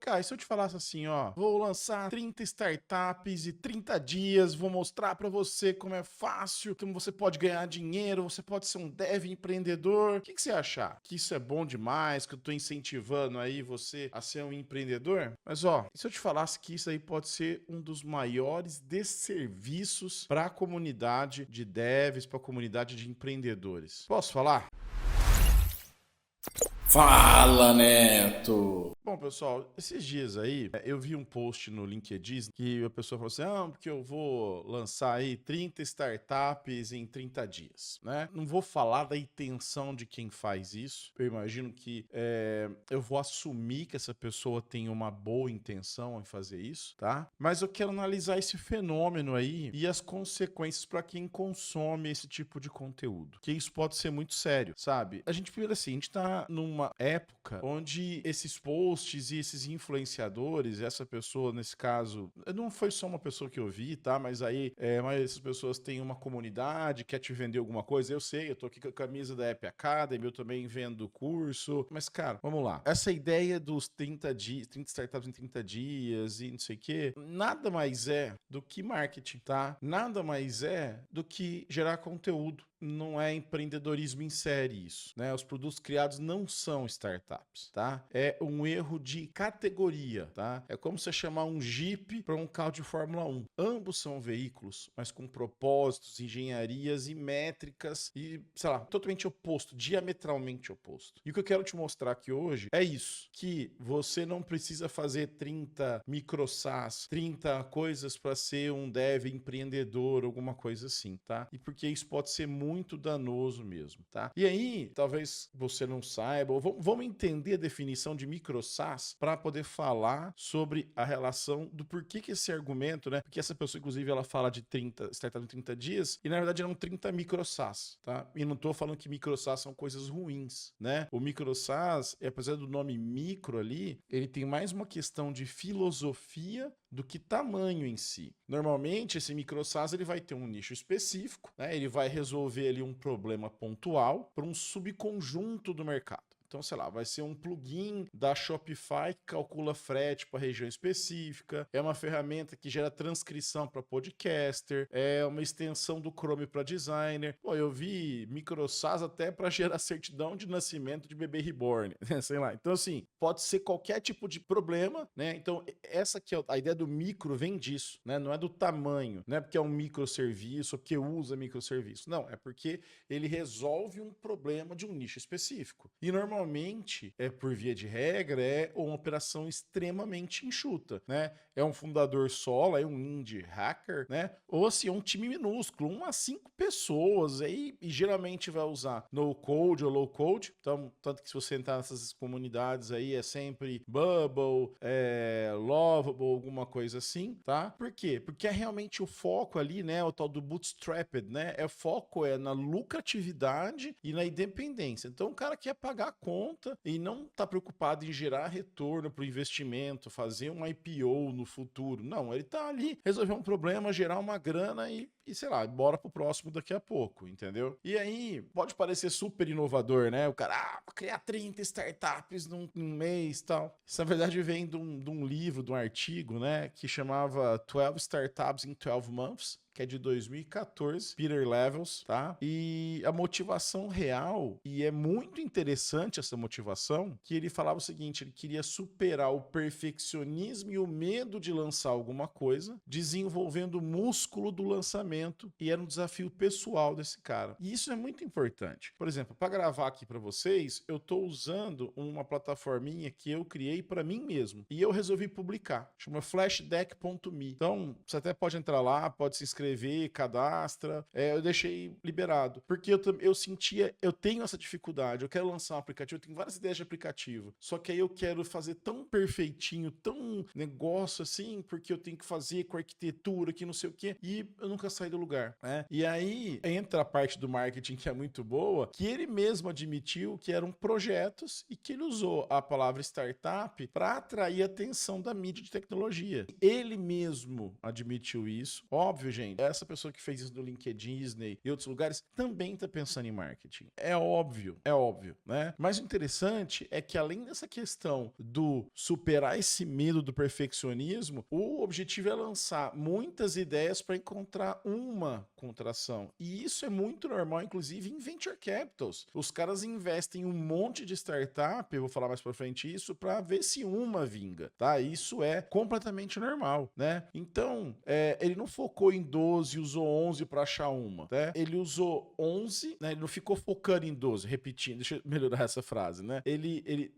cá, e se eu te falasse assim, ó, vou lançar 30 startups e 30 dias, vou mostrar pra você como é fácil, como você pode ganhar dinheiro, você pode ser um dev empreendedor. O que você achar? Que isso é bom demais, que eu tô incentivando aí você a ser um empreendedor? Mas ó, e se eu te falasse que isso aí pode ser um dos maiores desserviços para a comunidade de devs, para a comunidade de empreendedores? Posso falar? Fala, Neto! Bom, pessoal, esses dias aí, eu vi um post no LinkedIn que a pessoa falou assim, porque eu vou lançar aí 30 startups em 30 dias, né? Não vou falar da intenção de quem faz isso, eu imagino que eu vou assumir que essa pessoa tem uma boa intenção em fazer isso, tá? Mas eu quero analisar esse fenômeno aí e as consequências para quem consome esse tipo de conteúdo, que isso pode ser muito sério, sabe? A gente, primeiro assim, a gente tá numa época onde esses posts e esses influenciadores, essa pessoa, nesse caso, não foi só uma pessoa que eu vi, tá? Mas aí, mas essas pessoas têm uma comunidade, quer te vender alguma coisa, eu sei, eu tô aqui com a camisa da App Academy, eu também vendo curso, mas, cara, vamos lá. Essa ideia dos 30 dias, 30 startups em 30 dias e não sei o quê, nada mais é do que marketing, tá? Nada mais é do que gerar conteúdo. Não é empreendedorismo em série isso, né? Os produtos criados não são startups, tá? É um erro de categoria, tá? É como você chamar um Jeep para um carro de Fórmula 1. Ambos são veículos, mas com propósitos, engenharias e métricas e, sei lá, totalmente oposto, diametralmente oposto. E o que eu quero te mostrar aqui hoje é isso, que você não precisa fazer 30 micro-SaaS, 30 coisas para ser um dev empreendedor, alguma coisa assim, tá? E porque isso pode ser muito danoso mesmo, tá? E aí, talvez você não saiba, ou vamos entender a definição de micro-SaaS para poder falar sobre a relação do porquê que esse argumento, né? Porque essa pessoa, inclusive, ela fala de 30 startup em 30 dias, e na verdade eram 30 micro-SaaS, tá? E não tô falando que micro-SaaS são coisas ruins, né? O micro-SaaS, apesar do nome micro ali, ele tem mais uma questão de filosofia do que tamanho em si. Normalmente, esse micro-SaaS ele vai ter um nicho específico, né? Ele vai resolver ali um problema pontual para um subconjunto do mercado. Então, sei lá, vai ser um plugin da Shopify que calcula frete para região específica, é uma ferramenta que gera transcrição para podcaster, é uma extensão do Chrome para designer. Pô, eu vi micro-SaaS até para gerar certidão de nascimento de bebê reborn, sei lá. Então, assim, pode ser qualquer tipo de problema, né? Então, essa aqui é a ideia do micro vem disso, né? Não é do tamanho, não é porque é um microserviço ou porque usa microserviço. Não, é porque ele resolve um problema de um nicho específico. E normalmente, por via de regra, é uma operação extremamente enxuta, né? É um fundador solo, é um indie hacker, né? Ou assim, é um time minúsculo, 1 a 5 pessoas, aí, e geralmente vai usar no code ou low code. Então, tanto que se você entrar nessas comunidades aí, é sempre Bubble, Lovable, alguma coisa assim, tá? Por quê? Porque é realmente o foco ali, né? O tal do bootstrapped, né? Foco na lucratividade e na independência. Então, o cara quer pagar a conta e não tá preocupado em gerar retorno para o investimento, fazer um IPO no futuro. Não, ele tá ali, resolver um problema, gerar uma grana e sei lá, bora pro próximo daqui a pouco, entendeu? E aí, pode parecer super inovador, né? O cara, vou criar 30 startups num mês e tal. Isso, na verdade, vem de um livro, de um artigo, né? Que chamava 12 Startups in 12 Months, que é de 2014, Peter Levels, tá? E a motivação real, e é muito interessante essa motivação, que ele falava o seguinte, ele queria superar o perfeccionismo e o medo de lançar alguma coisa, desenvolvendo o músculo do lançamento, e era um desafio pessoal desse cara. E isso é muito importante. Por exemplo, para gravar aqui para vocês, eu tô usando uma plataforminha que eu criei para mim mesmo, e eu resolvi publicar, chama flashdeck.me. Então, você até pode entrar lá, pode se inscrever, cadastra, eu deixei liberado, porque eu sentia, eu tenho essa dificuldade, eu quero lançar um aplicativo, eu tenho várias ideias de aplicativo, só que aí eu quero fazer tão perfeitinho, tão negócio assim, porque eu tenho que fazer com arquitetura, que não sei o quê, e eu nunca saí do lugar, né? E aí entra a parte do marketing que é muito boa, que ele mesmo admitiu que eram projetos e que ele usou a palavra startup para atrair a atenção da mídia de tecnologia. Ele mesmo admitiu isso. Óbvio, gente, essa pessoa que fez isso no LinkedIn e outros lugares também está pensando em marketing. É óbvio, né? Mas o interessante é que além dessa questão do superar esse medo do perfeccionismo, o objetivo é lançar muitas ideias para encontrar uma contração. E isso é muito normal, inclusive em venture capitals. Os caras investem um monte de startup, eu vou falar mais para frente isso, para ver se uma vinga, tá? Isso é completamente normal, né? Então, ele não focou em 12, usou 11 para achar uma, né? Ele usou 11, né? Ele não ficou focando em 12, repetindo, deixa eu melhorar essa frase, né?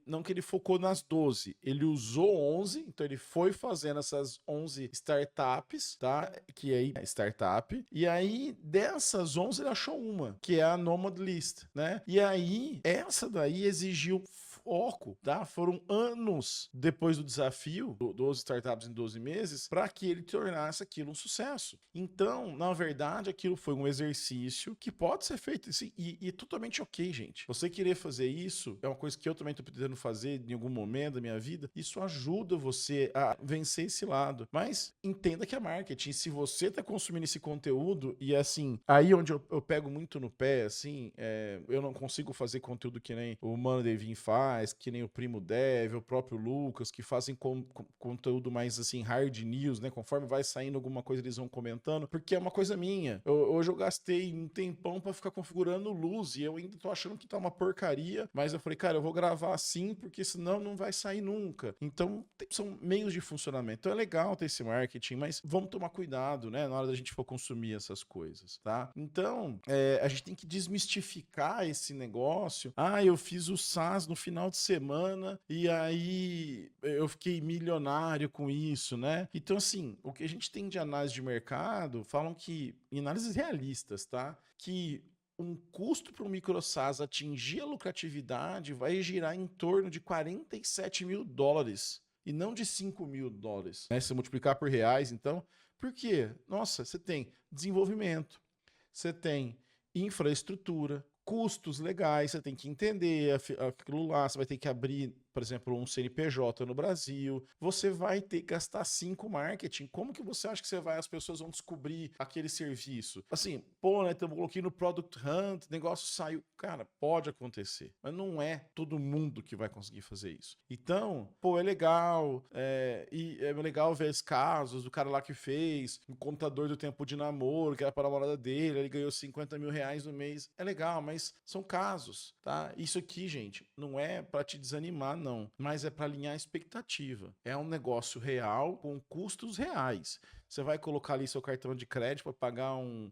Não que ele focou nas 12, ele usou 11, então ele foi fazendo essas 11 startups, tá? Que aí é startup, e aí dessas 11 ele achou uma, que é a Nomad List, né? E aí, essa daí exigiu foco, tá? Foram anos depois do desafio, 12 startups em 12 meses, para que ele tornasse aquilo um sucesso. Então, na verdade, aquilo foi um exercício que pode ser feito assim, e totalmente ok, gente. Você querer fazer isso é uma coisa que eu também estou pretendendo fazer em algum momento da minha vida. Isso ajuda você a vencer esse lado. Mas entenda que é marketing. Se você está consumindo esse conteúdo, e assim, aí onde eu pego muito no pé, assim, eu não consigo fazer conteúdo que nem o Mano Devin faz, que nem o Primo Dev, o próprio Lucas, que fazem conteúdo mais assim, hard news, né? Conforme vai saindo alguma coisa, eles vão comentando, porque é uma coisa minha. Hoje eu gastei um tempão pra ficar configurando luz e eu ainda tô achando que tá uma porcaria, mas eu falei, cara, eu vou gravar assim, porque senão não vai sair nunca. Então, são meios de funcionamento. Então é legal ter esse marketing, mas vamos tomar cuidado, né? Na hora da gente for consumir essas coisas, tá? Então, a gente tem que desmistificar esse negócio. Ah, eu fiz o SaaS no final de semana e aí eu fiquei milionário com isso, né? Então, assim, o que a gente tem de análise de mercado, falam que, em análises realistas, tá? Que um custo para um micro SaaS atingir a lucratividade vai girar em torno de $47 mil e não de $5 mil, né? Se multiplicar por reais, então, por quê? Nossa, você tem desenvolvimento, você tem infraestrutura, custos legais, você tem que entender aquilo lá, você vai ter que abrir, por exemplo, um CNPJ no Brasil, você vai ter que gastar 5 marketing. Como que você acha que as pessoas vão descobrir aquele serviço? Assim, pô, né, eu coloquei no Product Hunt, o negócio saiu. Cara, pode acontecer, mas não é todo mundo que vai conseguir fazer isso. Então, pô, é legal, e é legal ver os casos do cara lá que fez, o contador do tempo de namoro, que era para a namorada dele, ele ganhou $50 mil no mês. É legal, mas são casos, tá? Isso aqui, gente, não é para te desanimar, não, mas é para alinhar a expectativa. É um negócio real com custos reais. Você vai colocar ali seu cartão de crédito para pagar um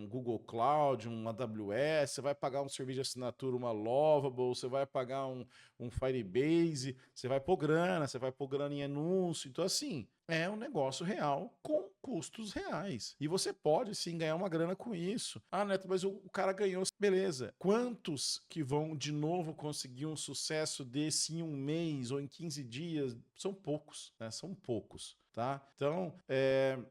Google Cloud, um AWS, você vai pagar um serviço de assinatura, uma Lovable, você vai pagar um Firebase, você vai pôr grana em anúncio. Então, assim, é um negócio real com custos reais. E você pode, sim, ganhar uma grana com isso. Ah, Neto, mas o cara ganhou. Beleza. Quantos que vão, de novo, conseguir um sucesso desse em um mês ou em 15 dias? São poucos, né? São poucos. Tá? Então,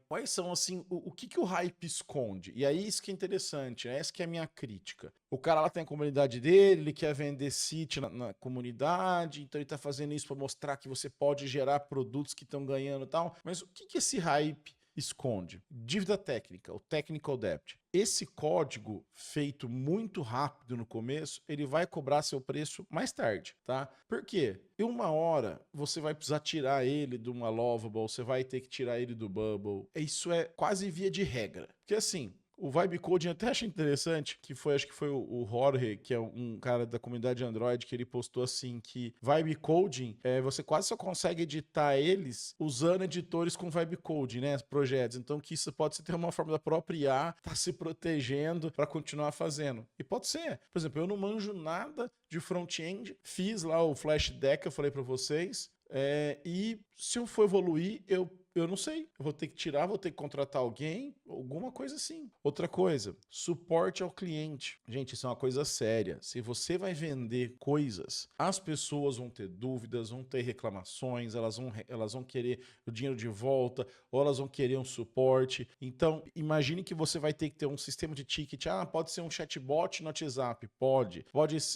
quais são, assim, o que o hype esconde? E aí isso que é interessante, né? Essa que é a minha crítica. O cara lá tem a comunidade dele, ele quer vender sítio na comunidade, então ele tá fazendo isso para mostrar que você pode gerar produtos que estão ganhando e tal, mas o que esse hype esconde? Dívida técnica, o technical debt. Esse código feito muito rápido no começo, ele vai cobrar seu preço mais tarde, tá? Por quê? Em uma hora, você vai precisar tirar ele de uma Lovable, você vai ter que tirar ele do Bubble. Isso é quase via de regra. Porque assim, o Vibe Coding até achei interessante, acho que foi o Jorge, que é um cara da comunidade Android, que ele postou assim, que Vibe Coding, você quase só consegue editar eles usando editores com Vibe Coding, né, projetos. Então que isso pode ser uma forma da própria IA tá se protegendo para continuar fazendo. E pode ser. Por exemplo, eu não manjo nada de front-end, fiz lá o Flash Deck, eu falei para vocês, e se eu for evoluir, eu não sei, eu vou ter que tirar, vou ter que contratar alguém, alguma coisa assim. Outra coisa, suporte ao cliente. Gente, isso é uma coisa séria. Se você vai vender coisas, as pessoas vão ter dúvidas, vão ter reclamações, elas vão querer o dinheiro de volta, ou elas vão querer um suporte. Então, imagine que você vai ter que ter um sistema de ticket. Ah, pode ser um chatbot no WhatsApp? Pode,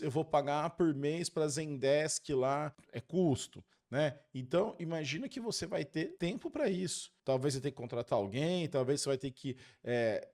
eu vou pagar por mês para Zendesk lá, é custo. né? Então, imagina que você vai ter tempo para isso. Talvez você tenha que contratar alguém, talvez você vai ter que,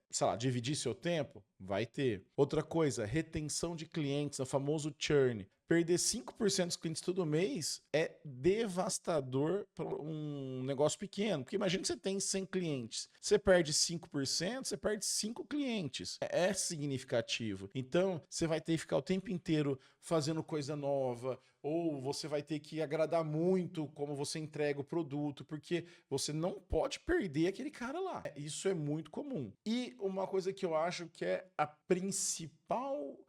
sei lá, dividir seu tempo. Vai ter. Outra coisa, retenção de clientes, o famoso churn. Perder 5% dos clientes todo mês é devastador para um negócio pequeno. Porque imagina que você tem 100 clientes. Você perde 5%, você perde 5 clientes. É significativo. Então, você vai ter que ficar o tempo inteiro fazendo coisa nova, ou você vai ter que agradar muito como você entrega o produto, porque você não pode perder aquele cara lá. Isso é muito comum. E uma coisa que eu acho que é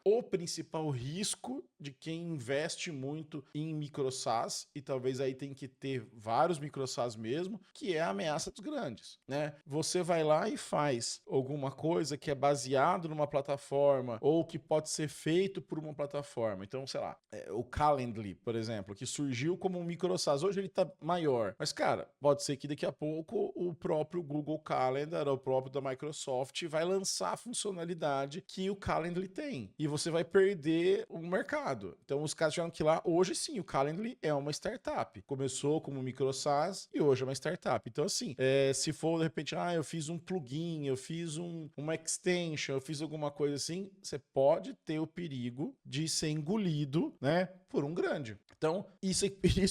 o principal risco de quem investe muito em micro SaaS, e talvez aí tem que ter vários micro SaaS mesmo, que é a ameaça dos grandes, né? Você vai lá e faz alguma coisa que é baseado numa plataforma ou que pode ser feito por uma plataforma. Então, sei lá, o Calendly, por exemplo, que surgiu como um micro SaaS. Hoje ele tá maior. Mas, cara, pode ser que daqui a pouco o próprio Google Calendar, o próprio da Microsoft, vai lançar a funcionalidade que o Calendly tem. E você vai perder o mercado. Então, os caras tiveram que ir lá. Hoje, sim, o Calendly é uma startup. Começou como micro SaaS e hoje é uma startup. Então, assim, se for, de repente, eu fiz um plugin, eu fiz uma extension, eu fiz alguma coisa assim, você pode ter o perigo de ser engolido, né, por um grande. Então, isso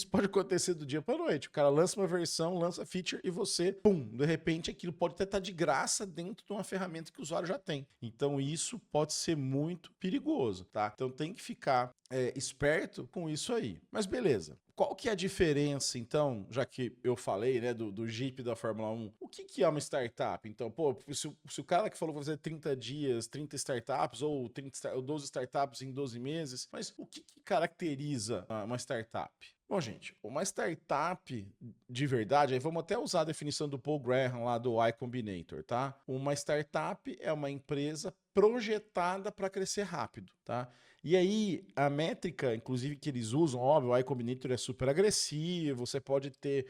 pode acontecer do dia para noite. O cara lança uma versão, lança feature e você, pum, de repente aquilo pode até estar de graça dentro de uma ferramenta que o usuário já tem. Então, isso pode ser muito perigoso, tá? Então, tem que ficar esperto com isso aí. Mas beleza. Qual que é a diferença, então, já que eu falei, né, do Jeep da Fórmula 1, o que é uma startup? Então, pô, se o cara que falou que vai fazer 30 dias, 30 startups, ou 12 startups em 12 meses, mas o que caracteriza uma startup? Bom, gente, uma startup de verdade, aí vamos até usar a definição do Paul Graham lá do Y Combinator, tá? Uma startup é uma empresa projetada para crescer rápido, tá? E aí, a métrica, inclusive, que eles usam, óbvio, o Y Combinator é super agressivo, você pode ter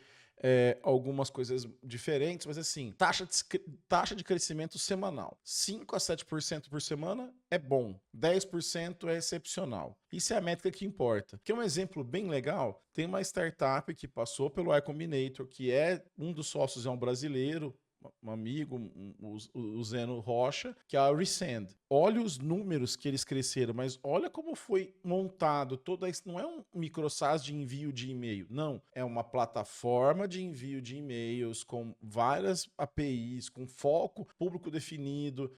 algumas coisas diferentes, mas assim, taxa de crescimento semanal. 5 a 7% por semana é bom, 10% é excepcional. Isso é a métrica que importa. Que é um exemplo bem legal, tem uma startup que passou pelo Y Combinator, que um dos sócios é um brasileiro, um amigo, o Zeno Rocha, que é a Resend. Olha os números que eles cresceram, mas olha como foi montado toda isso. Não é um micro SaaS de envio de e-mail, não. É uma plataforma de envio de e-mails com várias APIs, com foco público definido.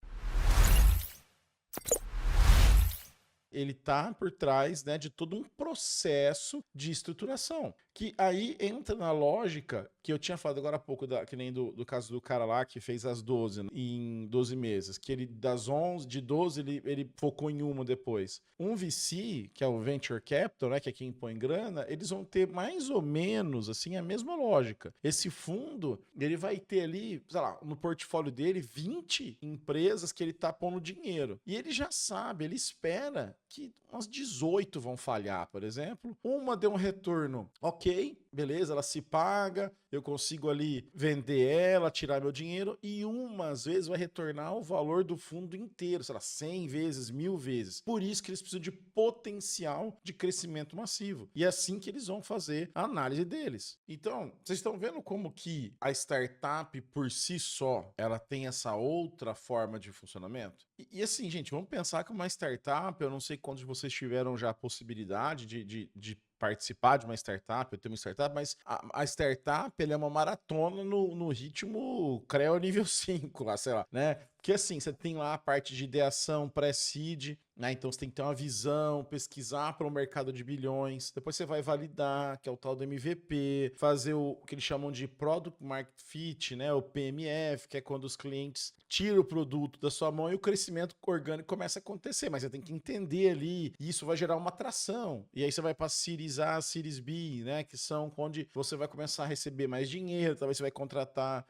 Ele está por trás, né, de todo um processo de estruturação, que aí entra na lógica que eu tinha falado agora há pouco, que nem do caso do cara lá que fez as 12, né, em 12 meses, que ele das 11, de 12 ele focou em uma depois. Um VC, que é o Venture Capital, né, que é quem põe grana, eles vão ter mais ou menos assim a mesma lógica. Esse fundo, ele vai ter ali, sei lá, no portfólio dele 20 empresas que ele está pondo dinheiro. E ele já sabe, ele espera que umas 18 vão falhar, por exemplo. Uma deu um retorno ok, beleza, ela se paga, eu consigo ali vender ela, tirar meu dinheiro, e às vezes vai retornar o valor do fundo inteiro, sei lá, 100 vezes, 1000 vezes. Por isso que eles precisam de potencial de crescimento massivo. E é assim que eles vão fazer a análise deles. Então, vocês estão vendo como que a startup por si só, ela tem essa outra forma de funcionamento? E assim, gente, vamos pensar que uma startup, eu não sei quantos de vocês tiveram já a possibilidade de participar de uma startup, eu tenho uma startup, mas a startup ela é uma maratona no ritmo Creo nível 5 lá, sei lá, né? Porque assim, você tem lá a parte de ideação, pré-seed, né? Então você tem que ter uma visão, pesquisar para um mercado de bilhões, depois você vai validar, que é o tal do MVP, fazer o que eles chamam de Product Market Fit, né? O PMF, que é quando os clientes tiram o produto da sua mão e o crescimento orgânico começa a acontecer, mas você tem que entender ali, e isso vai gerar uma atração, e aí você vai para Series A, Series B, né? Que são onde você vai começar a receber mais dinheiro, talvez você vai contratar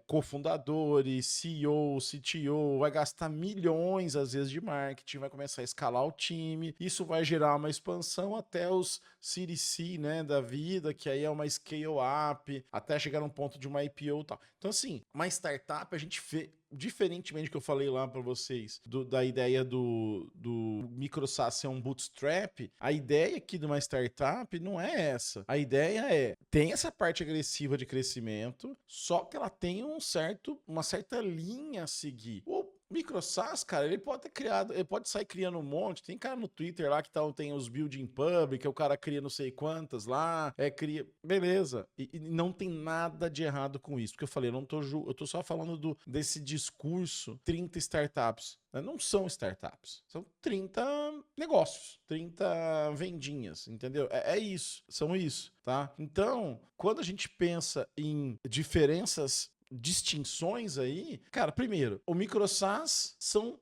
cofundadores, CEOs, CTO, vai gastar milhões às vezes de marketing, vai começar a escalar o time, isso vai gerar uma expansão até os Series C, né, da vida, que aí é uma scale-up, até chegar num ponto de uma IPO e tal. Então, assim, uma startup a gente vê, diferentemente do que eu falei lá para vocês, da ideia do micro SaaS ser um bootstrap, a ideia aqui de uma startup não é essa. A ideia tem essa parte agressiva de crescimento, só que ela tem uma certa linha a seguir. O micro SaaS, cara, ele pode ter criado, ele pode sair criando um monte. Tem cara no Twitter lá que tem os building public, o cara cria não sei quantas lá, cria, beleza. E não tem nada de errado com isso, porque eu falei, eu tô só falando desse discurso 30 startups. Não são startups, são 30 negócios, 30 vendinhas, entendeu? É isso, são isso, tá? Então, quando a gente pensa em distinções aí, cara, primeiro, o micro SaaS são,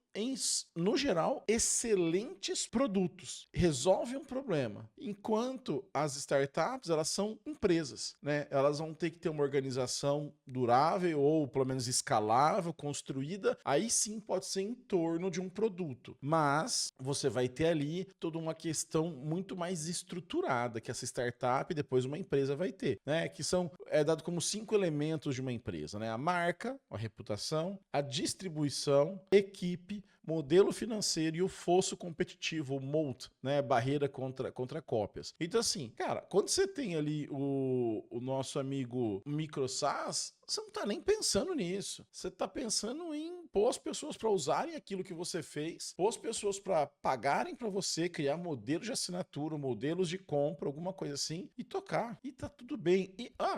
no geral, excelentes produtos. Resolve um problema. Enquanto as startups, elas são empresas, né? Elas vão ter que ter uma organização durável ou, pelo menos, escalável, construída. Aí sim pode ser em torno de um produto. Mas você vai ter ali toda uma questão muito mais estruturada que essa startup e depois uma empresa vai ter, né? Que é dado como 5 elementos de uma empresa, né? A marca, a reputação, a distribuição, equipe, modelo financeiro e o fosso competitivo, o moat, né? Barreira contra cópias. Então, assim, cara, quando você tem ali o nosso amigo micro SaaS, você não tá nem pensando nisso. Você tá pensando em pôr as pessoas para usarem aquilo que você fez, pôr as pessoas para pagarem para você, criar modelos de assinatura, modelos de compra, alguma coisa assim, e tocar. E tá tudo bem.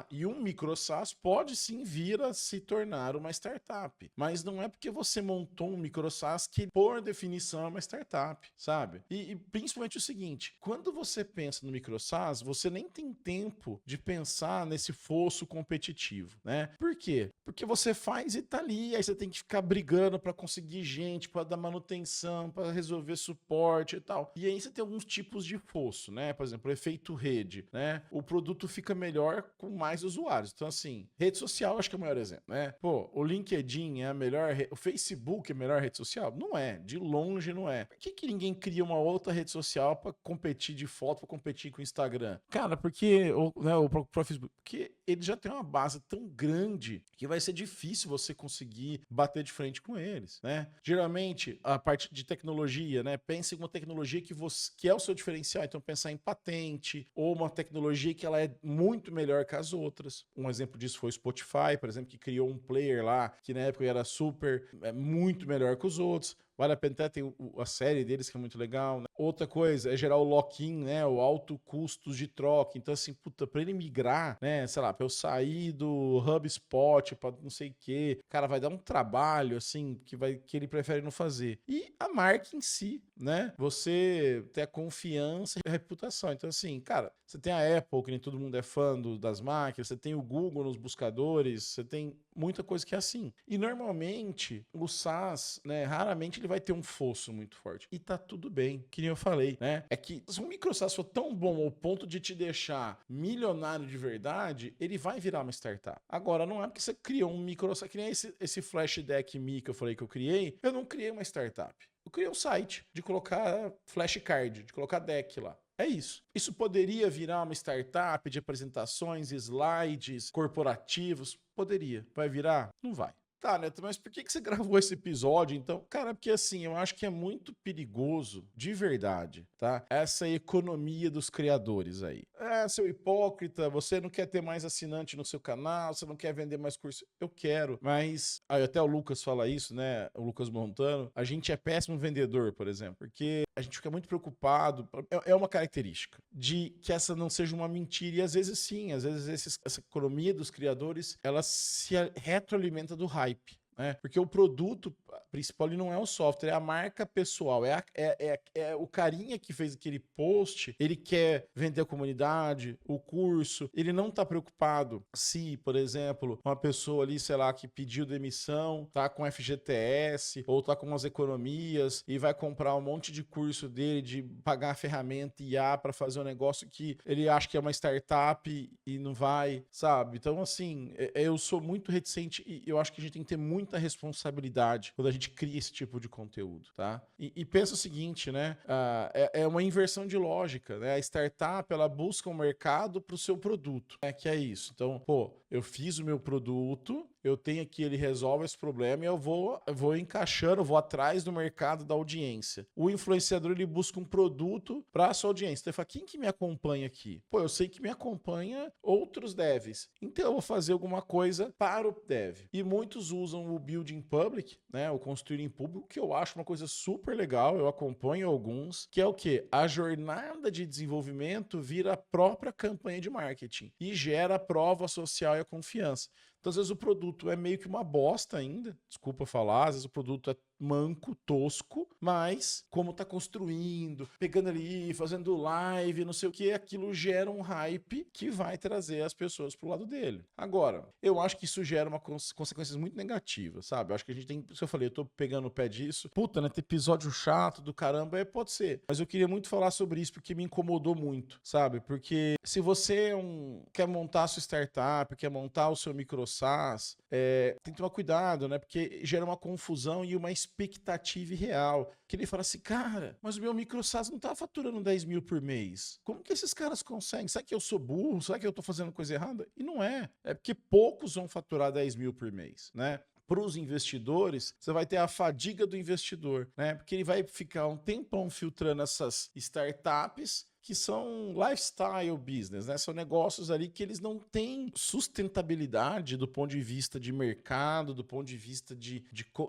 E um micro SaaS pode sim vir a se tornar uma startup. Mas não é porque você montou um micro SaaS que, por definição, é uma startup, sabe? E principalmente o seguinte, quando você pensa no micro SaaS, você nem tem tempo de pensar nesse fosso competitivo, né? Por quê? Porque você faz e tá ali, aí você tem que ficar brigando para conseguir gente, para dar manutenção, para resolver suporte e tal. E aí você tem alguns tipos de fosso, né? Por exemplo, o efeito rede, né? O produto fica melhor com mais usuários. Então, assim, rede social acho que é o maior exemplo, né? Pô, o LinkedIn é a melhor, o Facebook é a melhor rede social? Não é, de longe não é. Por que ninguém cria uma outra rede social para competir de foto, para competir com o Instagram? Cara, porque o próprio Facebook, porque ele já tem uma base tão grande que vai ser difícil você conseguir bater de frente com eles, né? Geralmente, a parte de tecnologia, né? Pense em uma tecnologia que é o seu diferencial. Então, pensar em patente ou uma tecnologia que ela é muito melhor que as outras. Um exemplo disso foi o Spotify, por exemplo, que criou um player lá que na época era muito melhor que os outros. Vale a pena até ter a série deles, que é muito legal, né? Outra coisa é gerar o lock-in, né? O alto custos de troca. Então, assim, puta, pra ele migrar, né? Sei lá, pra eu sair do HubSpot pra não sei o quê, cara, vai dar um trabalho, assim, que ele prefere não fazer. E a marca em si, né? Você ter a confiança e a reputação. Então, assim, cara, você tem a Apple, que nem todo mundo é fã das máquinas, você tem o Google nos buscadores, você tem muita coisa que é assim. E normalmente, o SaaS, né, raramente ele vai ter um fosso muito forte. E tá tudo bem, que nem eu falei, né? É que se um micro SaaS for tão bom ao ponto de te deixar milionário de verdade, ele vai virar uma startup. Agora, não é porque você criou um micro SaaS, que nem esse Flash Deck Me que eu falei que eu criei, eu não criei uma startup. Eu criei um site de colocar flashcard, de colocar deck lá. É isso. Isso poderia virar uma startup de apresentações, slides corporativos? Poderia. Vai virar? Não vai. Tá, Neto, mas por que você gravou esse episódio, então? Cara, porque assim, eu acho que é muito perigoso, de verdade, tá? Essa economia dos criadores aí. Seu hipócrita, você não quer ter mais assinante no seu canal, você não quer vender mais curso. Eu quero, mas... Aí até o Lucas fala isso, né? O Lucas Montano. A gente é péssimo vendedor, por exemplo, porque a gente fica muito preocupado. É uma característica de que essa não seja uma mentira. E às vezes sim, às vezes essa economia dos criadores, ela se retroalimenta do hype. Porque o produto principal ele não é o software, é a marca pessoal, é o carinha que fez aquele post, ele quer vender a comunidade, o curso, ele não tá preocupado se, por exemplo, uma pessoa ali, sei lá, que pediu demissão, tá com FGTS, ou tá com umas economias, e vai comprar um monte de curso dele, de pagar a ferramenta IA para fazer um negócio que ele acha que é uma startup e não vai, sabe? Então, assim, eu sou muito reticente e eu acho que a gente tem que ter muita responsabilidade quando a gente gente cria esse tipo de conteúdo, tá? E pensa o seguinte, né? É uma inversão de lógica, né? A startup, ela busca um mercado para o seu produto, né? Que é isso. Então, pô, eu fiz o meu produto, eu tenho aqui, ele resolve esse problema e eu vou encaixando, vou atrás do mercado da audiência. O influenciador, ele busca um produto para a sua audiência. Então ele fala, quem que me acompanha aqui? Pô, eu sei que me acompanha outros devs. Então eu vou fazer alguma coisa para o dev. E muitos usam o building public, né? O construir em público, que eu acho uma coisa super legal, eu acompanho alguns, que é o quê? A jornada de desenvolvimento vira a própria campanha de marketing e gera a prova social e a confiança. Então, às vezes o produto é meio que uma bosta ainda, desculpa falar, às vezes o produto é manco, tosco, mas como tá construindo, pegando ali, fazendo live, não sei o que, aquilo gera um hype que vai trazer as pessoas pro lado dele. Agora, eu acho que isso gera consequências muito negativas, sabe? Eu acho que a gente tem, se eu falei, eu tô pegando o pé disso, puta, né, ter episódio chato do caramba, pode ser, mas eu queria muito falar sobre isso porque me incomodou muito, sabe? Porque se você quer montar a sua startup, quer montar o seu micro SaaS, tem que tomar cuidado, né? Porque gera uma confusão e uma expectativa irreal. Que ele fala assim, cara, mas o meu micro SaaS não tá faturando 10 mil por mês. Como que esses caras conseguem? Será que eu sou burro? Será que eu tô fazendo coisa errada? E não é. É porque poucos vão faturar 10 mil por mês, né? Para os investidores, você vai ter a fadiga do investidor, né? Porque ele vai ficar um tempão filtrando essas startups que são lifestyle business, né? São negócios ali que eles não têm sustentabilidade do ponto de vista de mercado, do ponto de vista de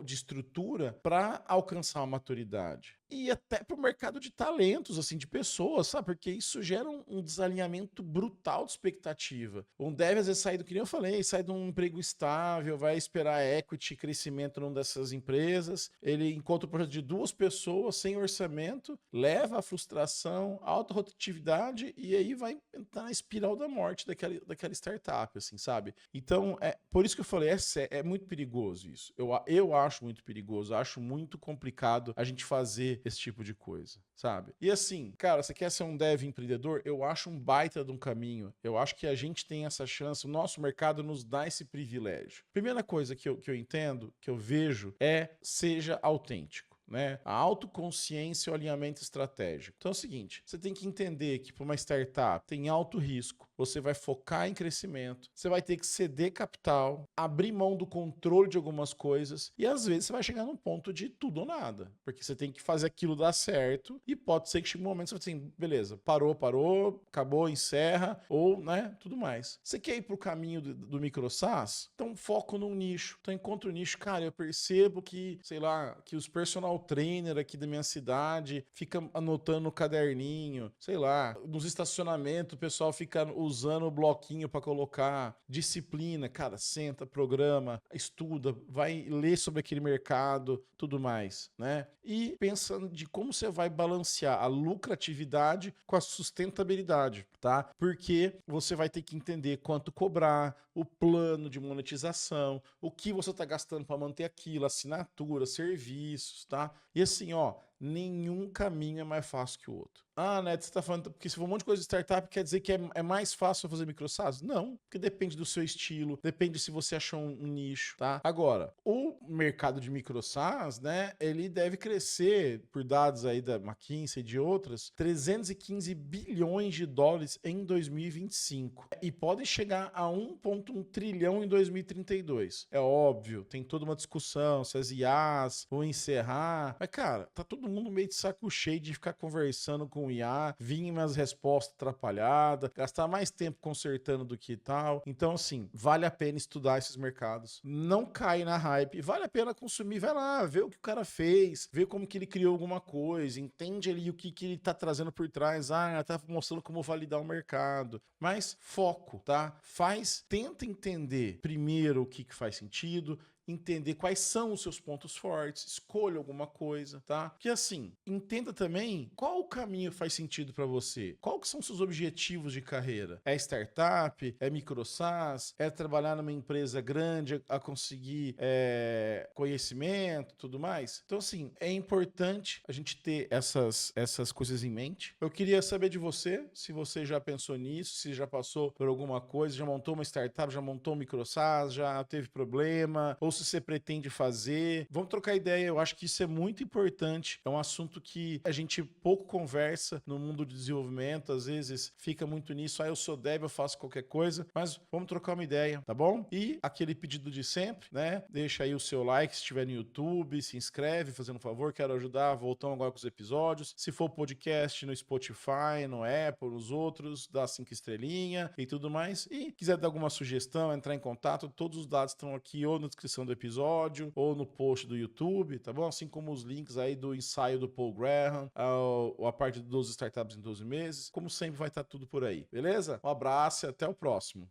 estrutura para alcançar a maturidade. E até para o mercado de talentos, assim, de pessoas, sabe? Porque isso gera um desalinhamento brutal de expectativa. Um dev, às vezes, sai do que nem eu falei, sai de um emprego estável, vai esperar equity, crescimento numa dessas empresas, ele encontra o projeto de 2 pessoas, sem orçamento, leva a frustração, alta rotatividade, e aí vai entrar na espiral da morte daquela startup, assim, sabe? Então, por isso que eu falei, é muito perigoso isso. Eu acho muito perigoso, acho muito complicado a gente fazer esse tipo de coisa, sabe? E assim, cara, você quer ser um dev empreendedor? Eu acho um baita de um caminho. Eu acho que a gente tem essa chance, o nosso mercado nos dá esse privilégio. Primeira coisa que eu entendo, que eu vejo, seja autêntico. Né? A autoconsciência e o alinhamento estratégico. Então é o seguinte, você tem que entender que para uma startup tem alto risco, você vai focar em crescimento, você vai ter que ceder capital, abrir mão do controle de algumas coisas e às vezes você vai chegar num ponto de tudo ou nada, porque você tem que fazer aquilo dar certo e pode ser que chegue um momento que você vai assim, beleza, parou, acabou, encerra ou, né, tudo mais. Você quer ir pro caminho do micro SaaS? Então foco num nicho, então encontra o nicho, cara, eu percebo que, sei lá, que os personal trainer aqui da minha cidade fica anotando no caderninho, sei lá, nos estacionamentos o pessoal fica usando o bloquinho para colocar disciplina, cara, senta, programa, estuda, vai ler sobre aquele mercado, tudo mais, né? E pensa de como você vai balancear a lucratividade com a sustentabilidade, tá? Porque você vai ter que entender quanto cobrar, o plano de monetização, o que você está gastando para manter aquilo, assinatura, serviços, tá? E assim, ó, nenhum caminho é mais fácil que o outro. Ah, Neto, você tá falando, porque se for um monte de coisa de startup, quer dizer que é mais fácil fazer micro SaaS? Não, porque depende do seu estilo, depende se você achou um nicho, tá? Agora, o mercado de micro SaaS, né, ele deve crescer, por dados aí da McKinsey e de outras, 315 bilhões de dólares em 2025. E pode chegar a 1,1 trilhão em 2032. É óbvio, tem toda uma discussão se as IAs vão encerrar, mas, cara, tá todo mundo meio de saco cheio de ficar conversando com o IA, vir umas respostas atrapalhadas, gastar mais tempo consertando do que tal. Então, assim, vale a pena estudar esses mercados. Não cai na hype. Vale a pena consumir. Vai lá, vê o que o cara fez, vê como que ele criou alguma coisa, entende ali o que ele tá trazendo por trás. Ah, tá mostrando como validar o mercado. Mas foco, tá? Tenta entender primeiro o que faz sentido, entender quais são os seus pontos fortes, escolha alguma coisa, tá? Porque assim, entenda também qual o caminho faz sentido para você, qual que são os seus objetivos de carreira. É startup? É micro SaaS? É trabalhar numa empresa grande a conseguir conhecimento, tudo mais? Então assim, é importante a gente ter essas coisas em mente. Eu queria saber de você, se você já pensou nisso, se já passou por alguma coisa, já montou uma startup, já montou um micro SaaS, já teve problema, ou se você pretende fazer. Vamos trocar ideia, eu acho que isso é muito importante. É um assunto que a gente pouco conversa no mundo de desenvolvimento, às vezes fica muito nisso, eu sou dev, eu faço qualquer coisa, mas vamos trocar uma ideia, tá bom? E aquele pedido de sempre, né? Deixa aí o seu like se estiver no YouTube, se inscreve, fazendo um favor, quero ajudar, voltamos agora com os episódios. Se for podcast no Spotify, no Apple, nos outros, dá 5 estrelinhas e tudo mais. E quiser dar alguma sugestão, entrar em contato, todos os dados estão aqui ou na descrição do episódio ou no post do YouTube, tá bom? Assim como os links aí do ensaio do Paul Graham, a parte dos 12 startups em 12 meses. Como sempre, vai estar tudo por aí, beleza? Um abraço e até o próximo.